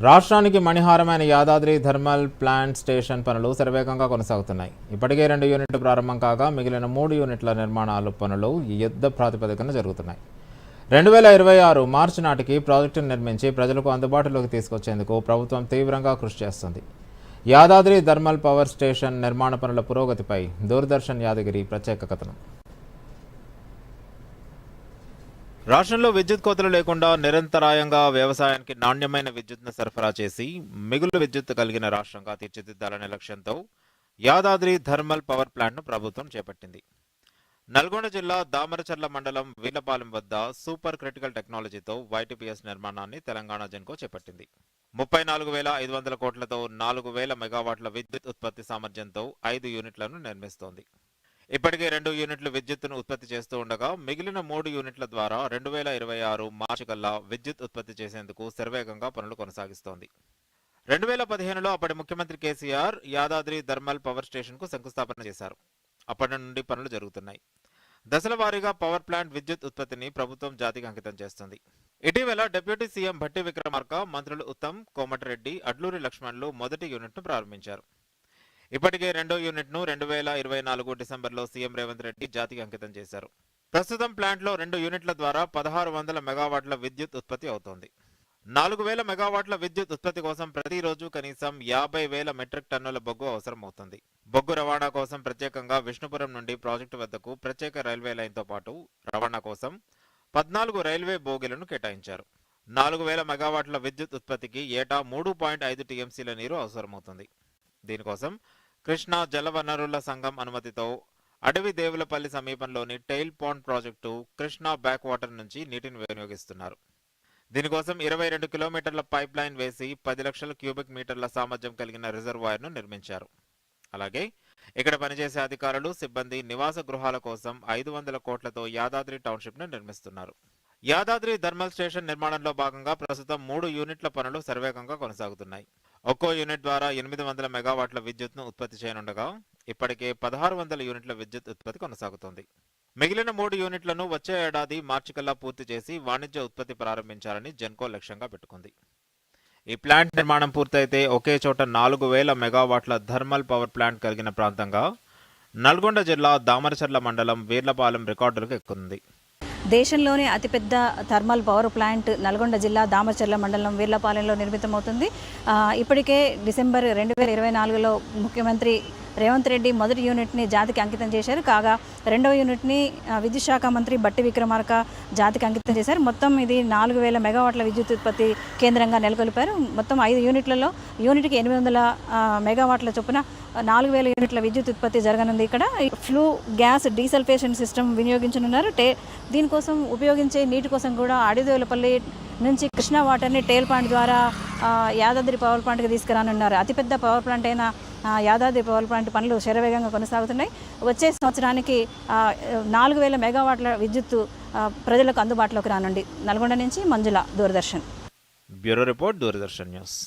రాష్ట్రానికి మణిహారమైన Yadadri thermal plant station పనులు శరవేగంగా కొనసాగుతున్నాయి. ఇప్పటికే 2 యూనిట్లు ప్రారంభం కాగా మిగిలిన 3 యూనిట్ల నిర్మాణాలు పనులు యుద్ధ ప్రాతిపదికన జరుగుతున్నాయి. 2026 మార్చి నాటికి ప్రాజెక్టును నిర్మించి ప్రజలకు అందుబాటులోకి తీసుకొచ్చేందుకు ప్రభుత్వం తీవ్రంగా కృషి చేస్తుంది. యాదాద్రి థర్మల్ పవర్ స్టేషన్ నిర్మాణ పనుల పురోగతిపై దూరదర్శన్ యాదగిరి ప్రత్యేక కథనం. రాష్ట్రంలో విద్యుత్ కోతలు లేకుండా నిరంతరాయంగా వ్యవసాయానికి నాణ్యమైన విద్యుత్ను సరఫరా చేసి మిగులు విద్యుత్ కలిగిన రాష్ట్రంగా తీర్చిదిద్దాలనే లక్ష్యంతో యాదాద్రి థర్మల్ పవర్ ప్లాంట్ను ప్రభుత్వం చేపట్టింది. నల్గొండ జిల్లా దామరచర్ల మండలం వీలపాలెం వద్ద సూపర్ క్రిటికల్ టెక్నాలజీతో YTPS నిర్మాణాన్ని తెలంగాణ జెన్కో చేపట్టింది. 34,500 కోట్లతో 4,000 మెగావాట్ల విద్యుత్ ఉత్పత్తి సామర్థ్యంతో 5 యూనిట్లను నిర్మిస్తోంది. ఇప్పటికే 2 యూనిట్లు విద్యుత్తును ఉత్పత్తి చేస్తూ ఉండగా మిగిలిన 3 యూనిట్ల ద్వారా 2026 మార్చి కల్లా విద్యుత్ ఉత్పత్తి చేసేందుకు శరవేగంగా పనులు కొనసాగిస్తోంది. 2015లో అప్పటి ముఖ్యమంత్రి కేసీఆర్ యాదాద్రి థర్మల్ పవర్ స్టేషన్కు శంకుస్థాపన చేశారు. అప్పటి నుండి పనులు జరుగుతున్నాయి. దశల వారీగా పవర్ ప్లాంట్ విద్యుత్ ఉత్పత్తిని ప్రభుత్వం జాతికి అంకితం చేస్తుంది. ఇటీవల డిప్యూటీ సీఎం భట్టి విక్రమార్క, మంత్రులు ఉత్తమ్, కోమటిరెడ్డి, అడ్లూరి లక్ష్మణ్లు మొదటి యూనిట్ను ప్రారంభించారు. ఇప్పటికే 2వ యూనిట్ను 2024 డిసెంబర్లో సీఎం రేవంత్ రెడ్డి జాతికి అంకితం చేశారు. ప్రస్తుతం ప్లాంట్లో 2 యూనిట్ల ద్వారా 1600 మెగావాట్ల విద్యుత్ ఉత్పత్తి అవుతోంది. 4000 మెగావాట్ల విద్యుత్ ఉత్పత్తి కోసం ప్రతిరోజు కనీసం 50,000 మెట్రిక్ టన్నుల బొగ్గు అవసరమవుతుంది. బొగ్గు రవాణా కోసం ప్రత్యేకంగా విష్ణుపురం నుండి ప్రాజెక్టు వద్దకు ప్రత్యేక రైల్వే లైన్తో పాటు రవాణా కోసం 14 రైల్వే బోగీలను కేటాయించారు. 4000 మెగావాట్ల విద్యుత్ ఉత్పత్తికి ఏటా 3.5 టీఎంసీల నీరు అవసరమవుతుంది. దీనికోసం కృష్ణా జలవనరుల సంఘం అనుమతితో అడవి దేవులపల్లి సమీపంలోని tail pond project Krishna back water నుంచి నీటిని వినియోగిస్తున్నారు. దీనికోసం 22 కిలోమీటర్ల పైప్ లైన్ వేసి 10 లక్షల క్యూబిక్ మీటర్ల సామర్థ్యం కలిగిన రిజర్వాయర్ను నిర్మించారు. అలాగే ఇక్కడ పనిచేసే అధికారులు, సిబ్బంది నివాస గృహాల కోసం 500 కోట్లతో యాదాద్రి టౌన్షిప్ను నిర్మిస్తున్నారు. యాదాద్రి థర్మల్ స్టేషన్ నిర్మాణంలో భాగంగా ప్రస్తుతం 3 యూనిట్ల పనులు శరవేగంగా కొనసాగుతున్నాయి. ఒక్కో యూనిట్ ద్వారా 800 మెగావాట్ల విద్యుత్ను ఉత్పత్తి చేయనుండగా ఇప్పటికే 1600 యూనిట్ల విద్యుత్ ఉత్పత్తి కొనసాగుతోంది. మిగిలిన 3 యూనిట్లను వచ్చే ఏడాది మార్చి కల్లా పూర్తి చేసి వాణిజ్య ఉత్పత్తి ప్రారంభించాలని జెన్కో లక్ష్యంగా పెట్టుకుంది. ఈ ప్లాంట్ నిర్మాణం పూర్తయితే ఒకే చోట 4000 మెగావాట్ల థర్మల్ పవర్ ప్లాంట్ కలిగిన ప్రాంతంగా నల్గొండ జిల్లా దామరచర్ల మండలం వీర్లపాలెం రికార్డులకు ఎక్కుతుంది. దేశంలోనే అతిపెద్ద థర్మల్ పవర్ ప్లాంట్ నల్గొండ జిల్లా దామరచర్ల మండలం వీర్లపాలెంలో నిర్మితమవుతుంది. ఇప్పటికే డిసెంబర్ 2024లో ముఖ్యమంత్రి రేవంత్ రెడ్డి మొదటి యూనిట్ని జాతికి అంకితం చేశారు. కాగా 2వ యూనిట్ని విద్యుత్ శాఖ మంత్రి భట్టి విక్రమార్క జాతికి అంకితం చేశారు. మొత్తం ఇది 4000 మెగావాట్ల విద్యుత్ ఉత్పత్తి కేంద్రంగా నెలకొల్పారు. మొత్తం 5 యూనిట్లలో యూనిట్కి 800 మెగావాట్ల చొప్పున 4000 యూనిట్ల విద్యుత్ ఉత్పత్తి జరగనుంది. ఇక్కడ ఫ్లూ గ్యాస్ డీసల్ఫేషన్ సిస్టమ్ వినియోగించనున్నారు. దీనికోసం ఉపయోగించే నీటి కోసం కూడా అడవిదేవులపల్లి నుంచి కృష్ణా వాటర్ని టేల్ ప్లాంట్ ద్వారా యాదాద్రి పవర్ ప్లాంట్కి తీసుకురానున్నారు. అతిపెద్ద పవర్ ప్లాంట్ అయిన యాదాద్రి పవర్ ప్లాంట్ పనులు శరవేగంగా కొనసాగుతున్నాయి. వచ్చే సంవత్సరానికి 4000 మెగావాట్ల విద్యుత్తు ప్రజలకు అందుబాటులోకి రానుంది. నల్గొండ నుంచి Manjula, Doordarshan. Bureau report, Doordarshan news.